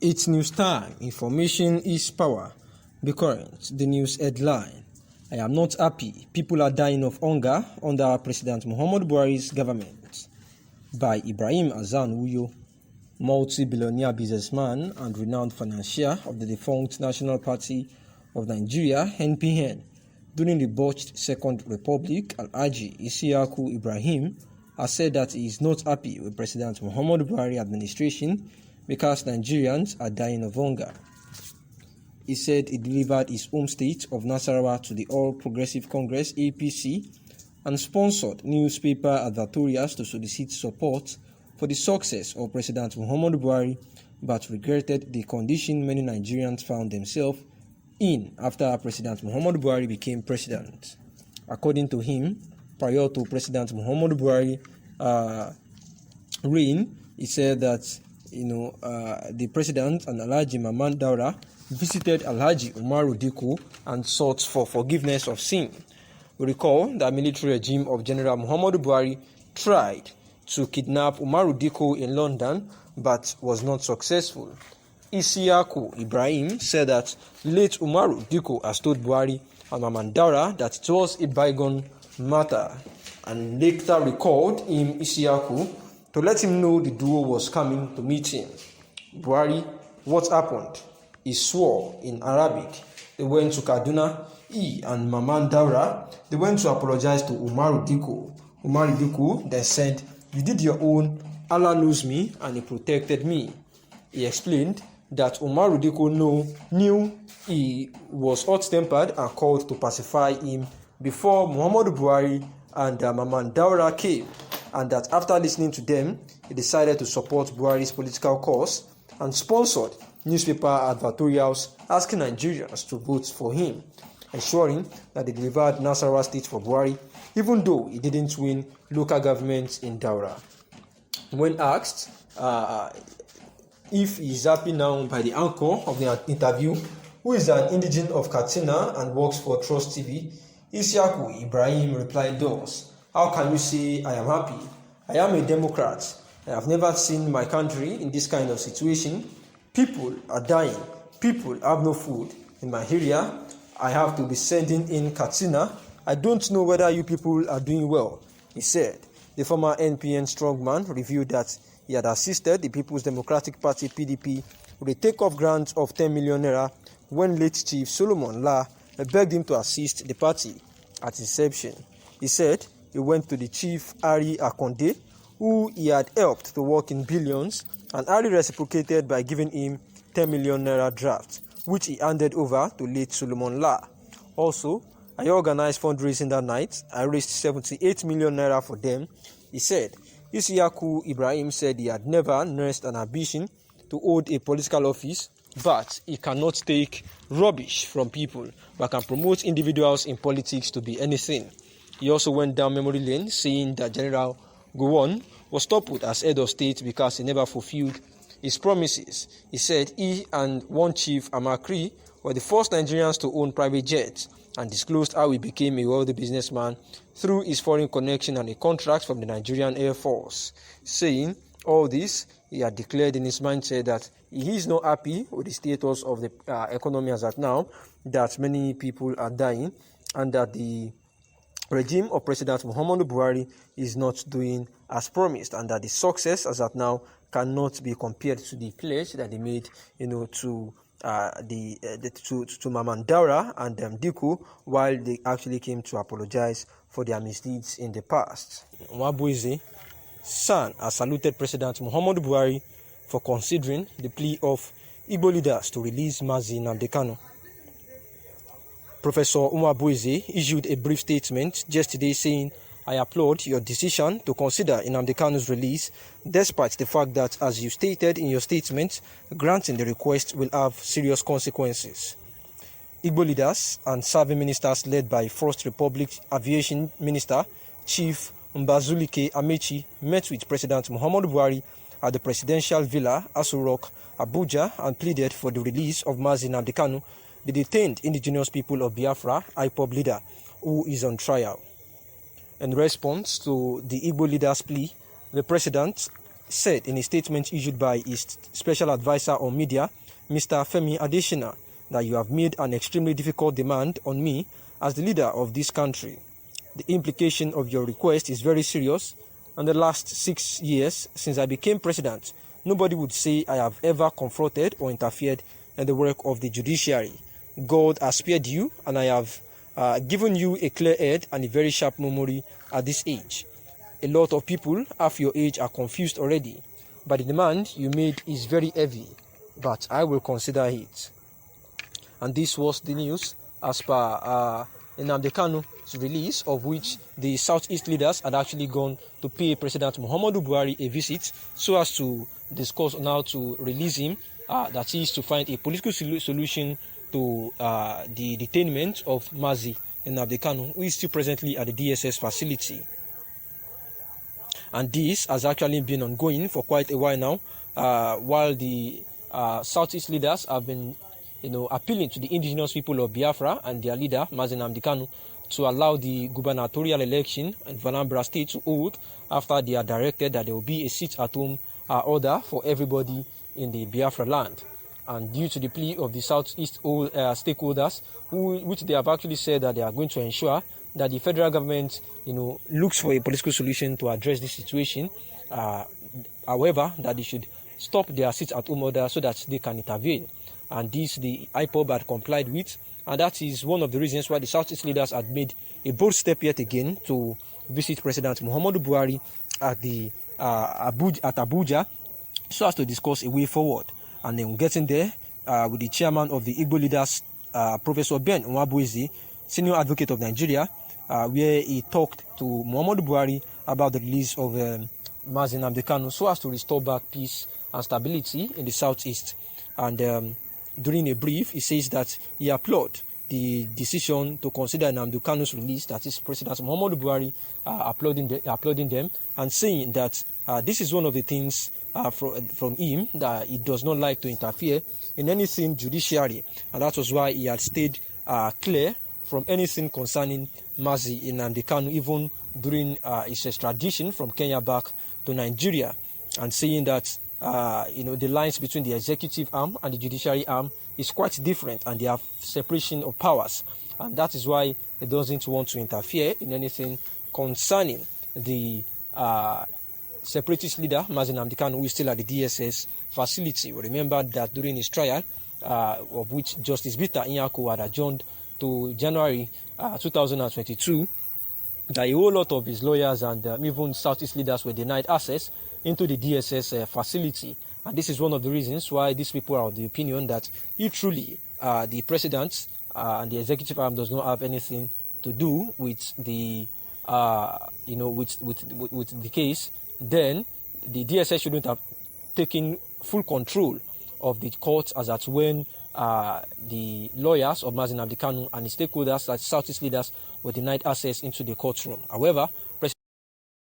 It's news time. Information is power. Be current. The news headline. I am not happy. People are dying of hunger under President Muhammadu Buhari's government. By Ibrahim Hassan Uyo, multi-billionaire businessman and renowned financier of the defunct National Party of Nigeria, NPN. During the botched Second Republic, Alhaji Isiyaku Ibrahim has said that he is not happy with President Muhammadu Buhari administration because Nigerians are dying of hunger. He said he delivered his home state of Nasarawa to the All Progressive Congress APC and sponsored newspaper advertorials to solicit support for the success of President Muhammadu Buhari, but regretted the condition many Nigerians found themselves in after President Muhammadu Buhari became president. According to him, prior to President Muhammadu Buhari reign, he said that the president and Alhaji Mamman Daura visited Alhaji Umaru Dikko and sought for forgiveness of sin. We recall the military regime of General Muhammadu Buhari tried to kidnap Umaru Dikko in London but was not successful. Isiyaku Ibrahim said that late Umaru Dikko has told Buhari and Mamman Daura that it was a bygone matter, and later recalled him, Isiyaku, to let him know the duo was coming to meet him. Buhari, what happened? He swore in Arabic. They went to Kaduna. He and Mamman Daura, they went to apologize to Umaru Dikko. Umaru Dikko then said, "You did your own. Allah knows me and He protected me." He explained that Umaru Dikko knew he was hot-tempered and called to pacify him before Muhammadu Buhari and Mamman Daura came, and that after listening to them, he decided to support Buhari's political cause and sponsored newspaper advertorials asking Nigerians to vote for him, ensuring that they delivered Nasarawa State for Buhari, even though he didn't win local government in Daura. When asked if he is happy now by the anchor of the interview, who is an indigene of Katsina and works for Trust TV, Isiyaku Ibrahim replied thus: "How can you say I am happy? I am a Democrat. I have never seen my country in this kind of situation. People are dying. People have no food. In my area, I have to be sending in Katsina. I don't know whether you people are doing well," he said. The former NPN strongman revealed that he had assisted the People's Democratic Party (PDP) with a take-off grant of 10 million naira when late Chief Solomon La begged him to assist the party at inception. He said he went to the chief Ari Akonde, who he had helped to work in billions, and Ari reciprocated by giving him 10 million naira draft, which he handed over to late Solomon La. Also, I organized fundraising that night. I raised 78 million naira for them, he said. Isiyaku Ibrahim said he had never nursed an ambition to hold a political office, but he cannot take rubbish from people, but can promote individuals in politics to be anything. He also went down memory lane, saying that General Gowon was toppled as head of state because he never fulfilled his promises. He said he and one Chief Amakri were the first Nigerians to own private jets, and disclosed how he became a wealthy businessman through his foreign connection and a contract from the Nigerian Air Force. Saying all this, he had declared in his mindset that he is not happy with the status of the economy as at now, that many people are dying, and that the regime of President Muhammadu Buhari is not doing as promised, and that the success as at now cannot be compared to the pledge that they made, to Mamman Daura and Dikko, while they actually came to apologize for their misdeeds in the past. Nwabueze San has saluted President Muhammadu Buhari for considering the plea of Igbo leaders to release Mazi Nnamdi Kanu. Professor Nwabueze issued a brief statement yesterday saying, "I applaud your decision to consider Nnamdi Kanu's release, despite the fact that, as you stated in your statement, granting the request will have serious consequences." Igbo leaders and serving ministers led by First Republic Aviation Minister Chief Mbazulike Amechi met with President Muhammadu Buhari at the Presidential Villa, Aso Rock, Abuja, and pleaded for the release of Mazi Nnamdi Kanu, the detained indigenous people of Biafra IPOB leader, who is on trial. In response to the Igbo leader's plea, the president said in a statement issued by his special advisor on media, Mr. Femi Adesina, that you have made an extremely difficult demand on me as the leader of this country. The implication of your request is very serious. In the last 6 years since I became president, nobody would say I have ever confronted or interfered in the work of the judiciary. God has spared you, and I have given you a clear head and a very sharp memory at this age. A lot of people half your age are confused already, but the demand you made is very heavy, but I will consider it. And this was the news as per Nnamdi Kanu's release, of which the Southeast leaders had actually gone to pay President Muhammadu Buhari a visit so as to discuss on how to release him, that is to find a political solution to the detainment of Mazi Nnamdi Kanu, who is still presently at the DSS facility. And this has actually been ongoing for quite a while now, while the Southeast leaders have been appealing to the indigenous people of Biafra and their leader, Mazi Nnamdi Kanu, to allow the gubernatorial election in Anambra State to hold after they are directed that there will be a sit-at-home order for everybody in the Biafra land. And due to the plea of the Southeast stakeholders, which they have actually said that they are going to ensure that the federal government, looks for a political solution to address this situation. However, that they should stop their sit-at-home order so that they can intervene. And this the IPOB had complied with, and that is one of the reasons why the Southeast leaders had made a bold step yet again to visit President Muhammadu Buhari at Abuja, so as to discuss a way forward. And then getting there with the chairman of the Igbo leaders, Professor Ben Nwabueze, senior advocate of Nigeria, where he talked to Muhammadu Buhari about the release of Mazi Nnamdi Kanu so as to restore back peace and stability in the Southeast. And during a brief, he says that he applauded the decision to consider Nnamdi Kanu's release, that is President Muhammadu Buhari applauding them and saying that this is one of the things from him, that he does not like to interfere in anything judiciary, and that was why he had stayed clear from anything concerning Mazi Nnamdi Kanu, even during his extradition from Kenya back to Nigeria, and saying that the lines between the executive arm and the judiciary arm is quite different, and they have separation of powers, and that is why he doesn't want to interfere in anything concerning the separatist leader Mazi Nnamdi Kanu, who is still at the DSS facility. We remember that during his trial, of which Justice Bita Nyako had adjourned to January 2022, that a whole lot of his lawyers and even Southeast leaders were denied access into the DSS facility. And this is one of the reasons why these people are of the opinion that if truly the president and the executive arm does not have anything to do with the with the case, then the DSS shouldn't have taken full control of the court, as at when the lawyers of Mazi Nnamdi Kanu and the stakeholders, like Southeast leaders, were denied access into the courtroom. However,